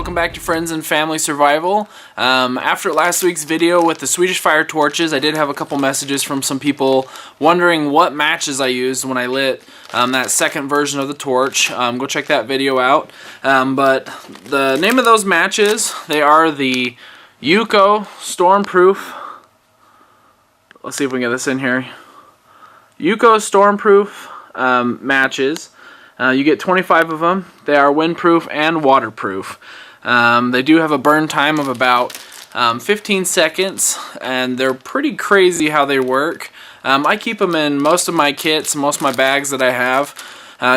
welcome back to Friends and Family Survival. After last week's video with the Swedish Fire Torches, I did have a couple messages from some people wondering what matches I used when I lit that second version of the torch. Go check that video out. But the name of those matches, they are the UCO Stormproof. Let's see if we can get this in here. UCO Stormproof matches. You get 25 of them. They are windproof and waterproof. They do have a burn time of about 15 seconds, and they're pretty crazy how they work. I keep them in most of my kits, most of my bags that I have,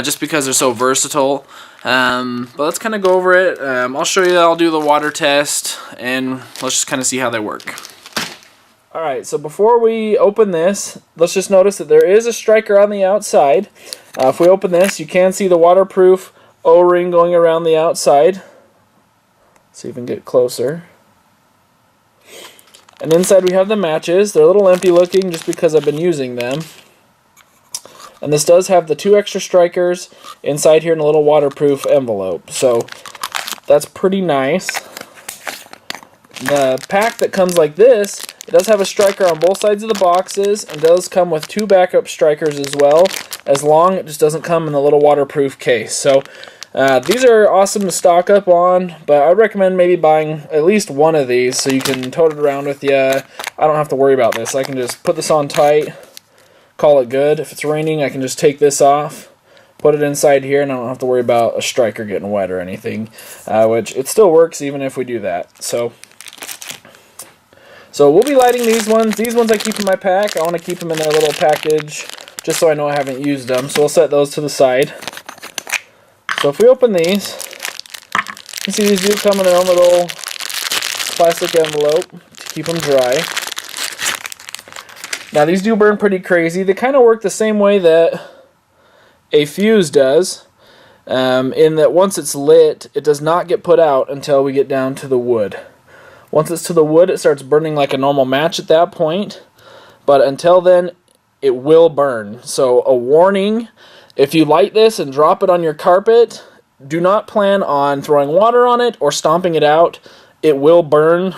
just because they're so versatile. But let's kind of go over it. I'll show you that I'll do the water test, and let's just kind of see how they work. Alright, so before we open this, let's just notice that there is a striker on the outside. If we open this, you can see the waterproof O-ring going around the outside. Let's see if we can get closer. And inside we have the matches. They're a little empty looking just because I've been using them. And this does have the 2 extra strikers inside here in a little waterproof envelope. So that's pretty nice. The pack that comes like this, it does have a striker on both sides of the boxes and does come with 2 backup strikers as well, as long it just doesn't come in the little waterproof case. So these are awesome to stock up on, but I'd recommend maybe buying at least one of these so you can tote it around with you. I don't have to worry about this. I can just put this on tight, call it good. If it's raining, I can just take this off, put it inside here, and I don't have to worry about a striker getting wet or anything, which it still works even if we do that. So we'll be lighting these ones. These ones I keep in my pack. I want to keep them in their little package just so I know I haven't used them. So we'll set those to the side. So if we open these, you can see these do come in their own little plastic envelope to keep them dry. Now these do burn pretty crazy. They kind of work the same way that a fuse does, in that once it's lit, it does not get put out until we get down to the wood. Once it's to the wood, it starts burning like a normal match at that point. But until then, it will burn. So a warning, if you light this and drop it on your carpet, do not plan on throwing water on it or stomping it out. It will burn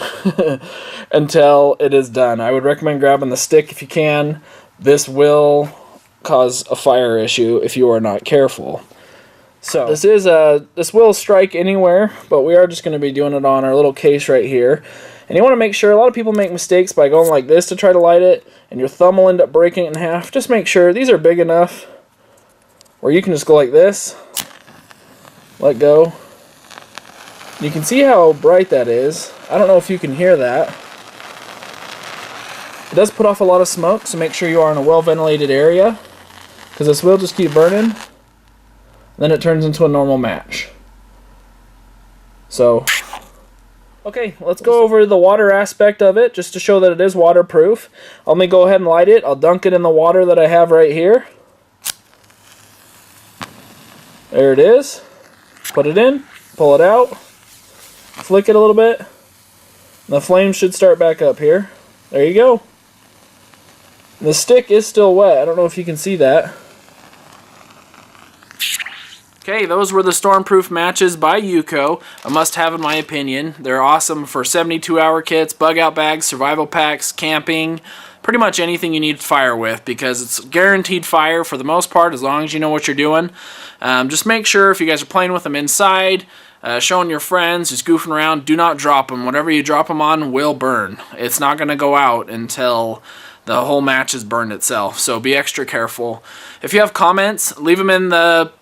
until it is done. I would recommend grabbing the stick if you can. This will cause a fire issue if you are not careful. So this will strike anywhere, but we are just going to be doing it on our little case right here. And you want to make sure, a lot of people make mistakes by going like this to try to light it, and your thumb will end up breaking it in half. Just make sure these are big enough where you can just go like this, let go. You can see how bright that is. I don't know if you can hear that. It does put off a lot of smoke, so make sure you are in a well-ventilated area, because this will just keep burning. Then it turns into a normal match. So, okay, let's go over the water aspect of it, just to show that it is waterproof. Let me go ahead and light it. I'll dunk it in the water that I have right here. There it is. Put it in, pull it out, flick it a little bit, and the flame should start back up here. There you go. The stick is still wet. I don't know if you can see that. Okay, those were the Stormproof matches by UCO. A must-have in my opinion. They're awesome for 72-hour kits, bug-out bags, survival packs, camping, pretty much anything you need fire with, because it's guaranteed fire for the most part as long as you know what you're doing. Just make sure if you guys are playing with them inside, showing your friends, just goofing around, do not drop them. Whatever you drop them on will burn. It's not going to go out until the whole match has burned itself, so be extra careful. If you have comments, leave them in the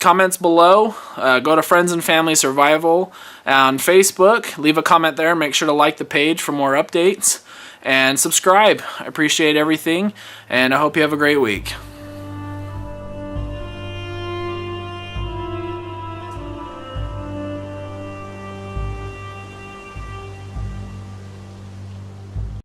comments below. Go to Friends and Family Survival on Facebook. Leave a comment there. Make sure to like the page for more updates. And subscribe. I appreciate everything. And I hope you have a great week.